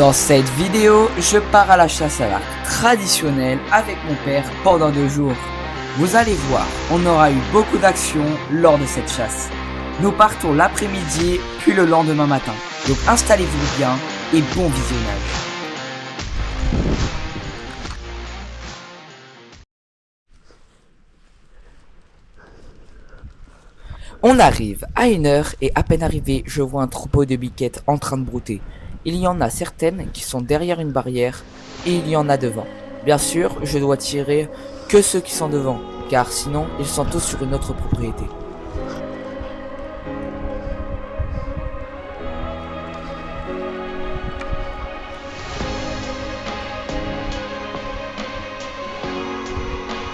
Dans cette vidéo, je pars à la chasse à l'arc traditionnelle avec mon père pendant 2 jours. Vous allez voir, on aura eu beaucoup d'action lors de cette chasse. Nous partons l'après-midi puis le lendemain matin. Donc installez-vous bien et bon visionnage. On arrive à 1h et à peine arrivé, je vois un troupeau de biquettes en train de brouter. Il y en a certaines qui sont derrière une barrière et il y en a devant. Bien sûr, je dois tirer que ceux qui sont devant, car sinon ils sont tous sur une autre propriété.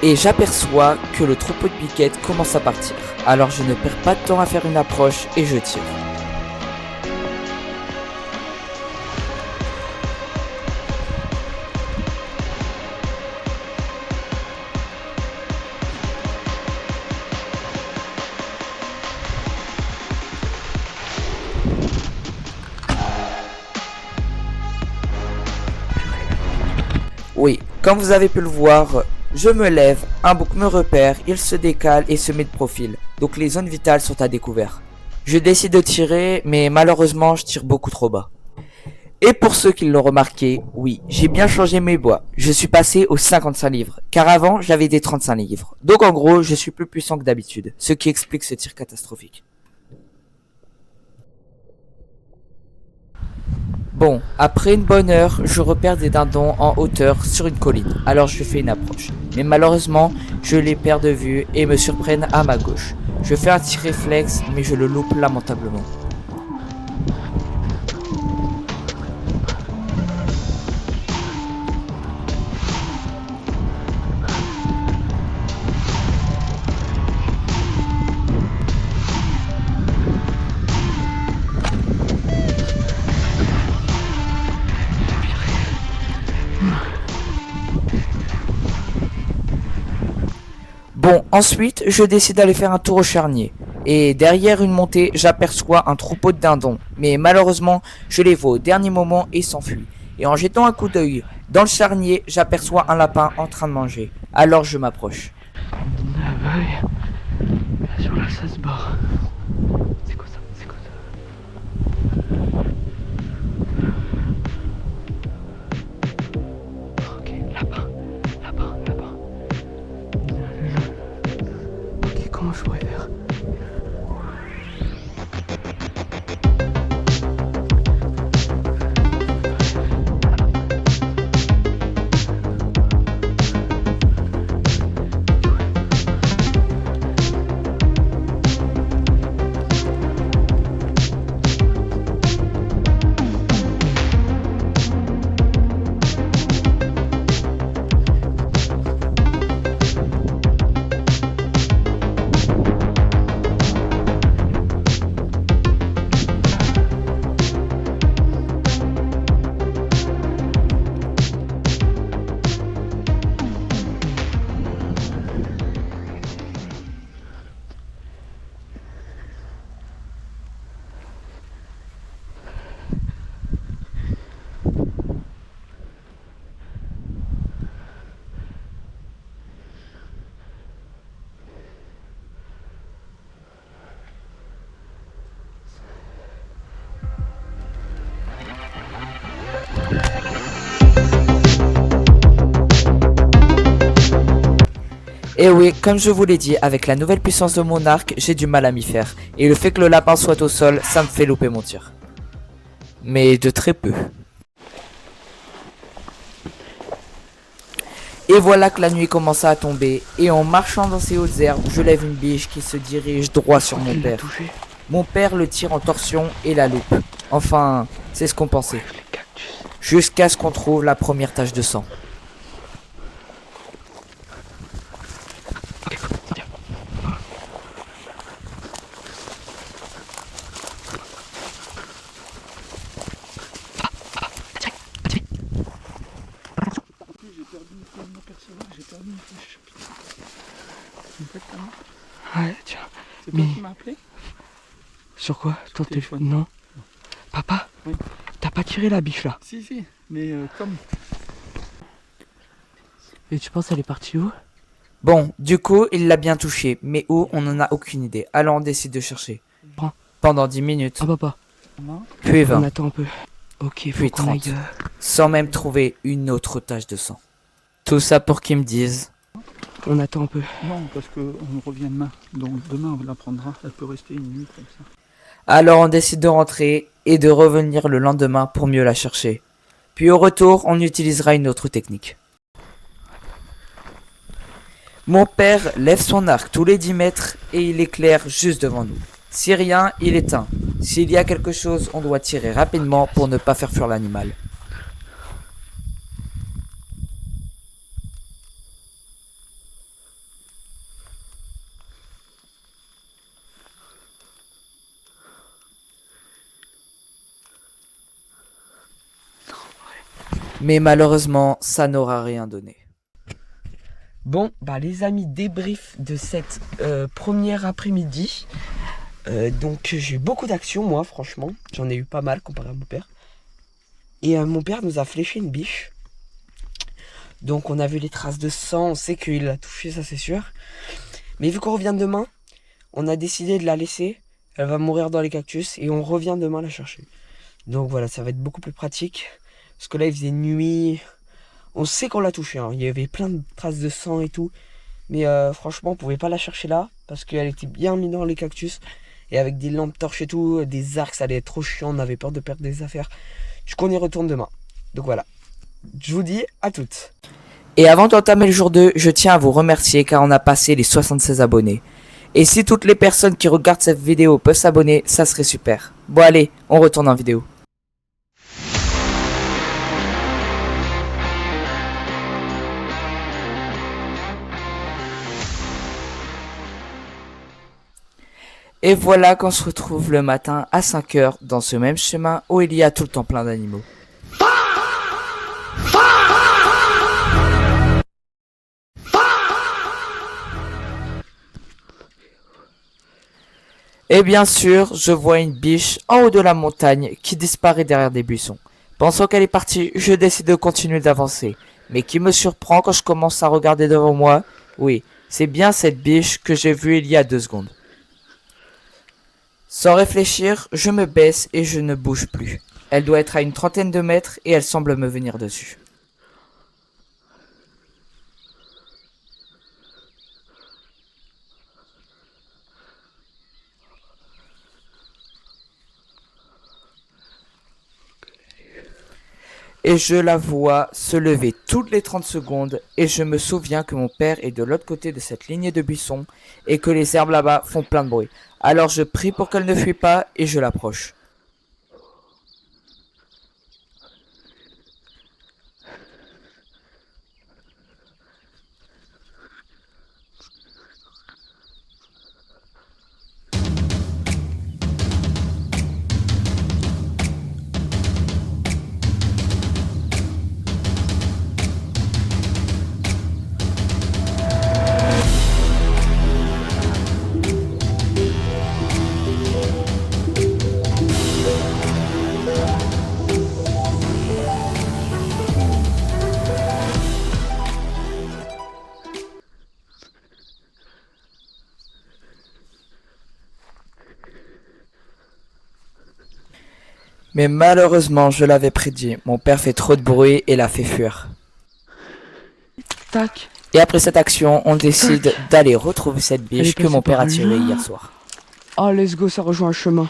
Et j'aperçois que le troupeau de biquettes commence à partir. Alors je ne perds pas de temps à faire une approche et je tire. Oui, comme vous avez pu le voir, je me lève, un bouc me repère, il se décale et se met de profil. Donc les zones vitales sont à découvert. Je décide de tirer, mais malheureusement je tire beaucoup trop bas. Et pour ceux qui l'ont remarqué, oui, j'ai bien changé mes bois. Je suis passé aux 55 livres, car avant j'avais des 35 livres. Donc en gros, je suis plus puissant que d'habitude, ce qui explique ce tir catastrophique. Bon, après une bonne heure, je repère des dindons en hauteur sur une colline, alors je fais une approche. Mais malheureusement, je les perds de vue et me surprennent à ma gauche. Je fais un tir réflexe, mais je le loupe lamentablement. Bon, ensuite, je décide d'aller faire un tour au charnier. Et derrière une montée, j'aperçois un troupeau de dindons. Mais malheureusement, je les vois au dernier moment et s'enfuient. Et en jetant un coup d'œil dans le charnier, j'aperçois un lapin en train de manger. Alors je m'approche. Ah bah oui. Bien sûr, là, ça se barre. C'est quoi ça? C'est quoi ça? Ok, lapin. Ok, comment je pourrais faire? Et oui, comme je vous l'ai dit, avec la nouvelle puissance de mon arc, j'ai du mal à m'y faire. Et le fait que le lapin soit au sol, ça me fait louper mon tir. Mais de très peu. Et voilà que la nuit commence à tomber, et en marchant dans ces hautes herbes, je lève une biche qui se dirige droit sur mon père. Mon père le tire en torsion et la loupe. Enfin, c'est ce qu'on pensait. Jusqu'à ce qu'on trouve la première tache de sang. perdu une flèche. En fait, comment? Ouais, tiens. C'est toi Mais- qui m'as appelé? Sur quoi? Ton téléphone. téléphone? Non. Papa? Oui. T'as pas tiré la biche là. Si, mais comme... Et tu penses elle est partie où? Bon, du coup, il l'a bien touché, mais où, on n'en a aucune idée. Alors on décide de chercher. Prends. Pendant 10 minutes, Ah papa, puis 20, on attend un peu. Ok, faut puis qu'on aille. 30, sans même trouver une autre tache de sang. Tout ça pour qu'ils me disent... On attend un peu. Non, parce qu'on revient demain. Donc demain, on la prendra. Elle peut rester une nuit comme ça. Alors on décide de rentrer et de revenir le lendemain pour mieux la chercher. Puis au retour, on utilisera une autre technique. Mon père lève son arc tous les 10 mètres et il éclaire juste devant nous. Si rien, il éteint. S'il y a quelque chose, on doit tirer rapidement pour ne pas faire fuir l'animal. Mais malheureusement, ça n'aura rien donné. Bon, bah les amis, débrief de cette première après-midi. Donc j'ai eu beaucoup d'actions, moi, franchement. J'en ai eu pas mal comparé à mon père. Et mon père nous a fléché une biche. Donc on a vu les traces de sang, on sait qu'il l'a touché, ça c'est sûr. Mais vu qu'on revient demain, on a décidé de la laisser. Elle va mourir dans les cactus et on revient demain la chercher. Donc voilà, ça va être beaucoup plus pratique. Parce que là il faisait nuit. On sait qu'on l'a touché, hein. Il y avait plein de traces de sang et tout. Mais franchement, on pouvait pas la chercher là. Parce qu'elle était bien mise dans les cactus. Et avec des lampes torches et tout, des arcs, ça allait être trop chiant. On avait peur de perdre des affaires. Du coup, on y retourne demain. Donc voilà. Je vous dis à toutes. Et avant d'entamer le jour 2, je tiens à vous remercier car on a passé les 76 abonnés. Et si toutes les personnes qui regardent cette vidéo peuvent s'abonner, ça serait super. Bon allez, on retourne en vidéo. Et voilà qu'on se retrouve le matin à 5 h dans ce même chemin où il y a tout le temps plein d'animaux. Et bien sûr, je vois une biche en haut de la montagne qui disparaît derrière des buissons. Pensant qu'elle est partie, je décide de continuer d'avancer. Mais qui me surprend quand je commence à regarder devant moi, oui, c'est bien cette biche que j'ai vue il y a 2 secondes. Sans réfléchir, je me baisse et je ne bouge plus. Elle doit être à une trentaine de mètres et elle semble me venir dessus. Et je la vois se lever toutes les 30 secondes et je me souviens que mon père est de l'autre côté de cette lignée de buissons et que les herbes là-bas font plein de bruit. Alors je prie pour qu'elle ne fuit pas et je l'approche. Mais malheureusement, je l'avais prédit. Mon père fait trop de bruit et la fait fuir. Tac. Et après cette action, on décide d'aller retrouver cette biche que mon père a tirée hier soir. Oh, let's go, ça rejoint un chemin.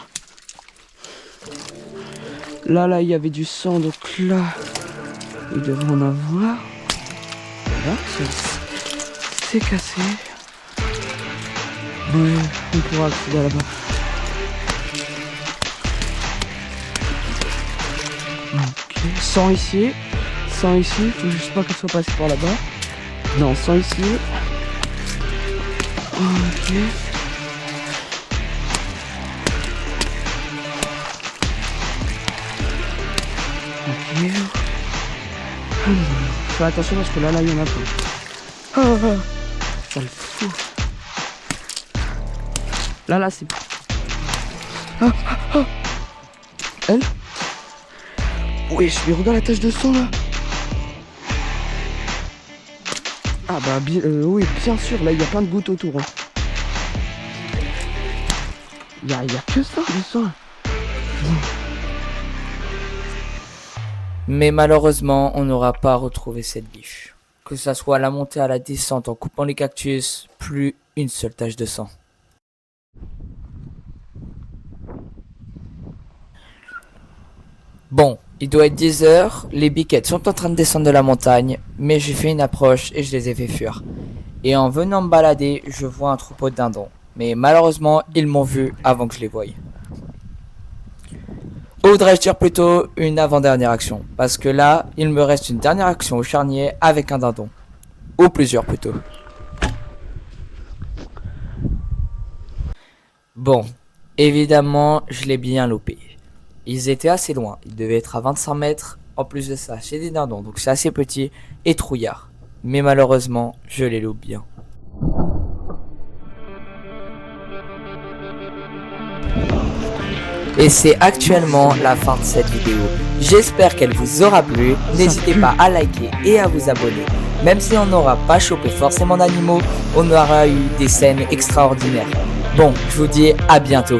Là, il y avait du sang, donc là, il devrait en avoir. Là, c'est cassé. Ouais, on pourra accéder là-bas. Ok, sang ici. Sang ici, faut juste pas qu'elle soit passée par là-bas. Non, sang ici. Ok. Ok. Fais attention parce que là, il y en a pas. Ça le fout. Là, c'est... Elle Wesh, mais regarde la tache de sang là. Ah bah oui, bien sûr, là il y a plein de gouttes autour. Hein. Il y a que ça, du sang. Mais malheureusement, on n'aura pas retrouvé cette biche. Que ça soit à la montée à la descente en coupant les cactus, plus une seule tache de sang. Bon, il doit être 10 heures, les biquettes sont en train de descendre de la montagne, mais j'ai fait une approche et je les ai fait fuir. Et en venant me balader, je vois un troupeau de dindons. Mais malheureusement, ils m'ont vu avant que je les voie. Ou voudrais-je dire plutôt une avant-dernière action, parce que là, il me reste une dernière action au charnier avec un dindon. Ou plusieurs plutôt. Bon, évidemment, je l'ai bien loupé. Ils étaient assez loin, ils devaient être à 25 mètres, en plus de ça, chez des dindons, donc c'est assez petit et trouillard. Mais malheureusement, je les loupe bien. Et c'est actuellement la fin de cette vidéo. J'espère qu'elle vous aura plu. N'hésitez pas à liker et à vous abonner. Même si on n'aura pas chopé forcément d'animaux, on aura eu des scènes extraordinaires. Bon, je vous dis à bientôt.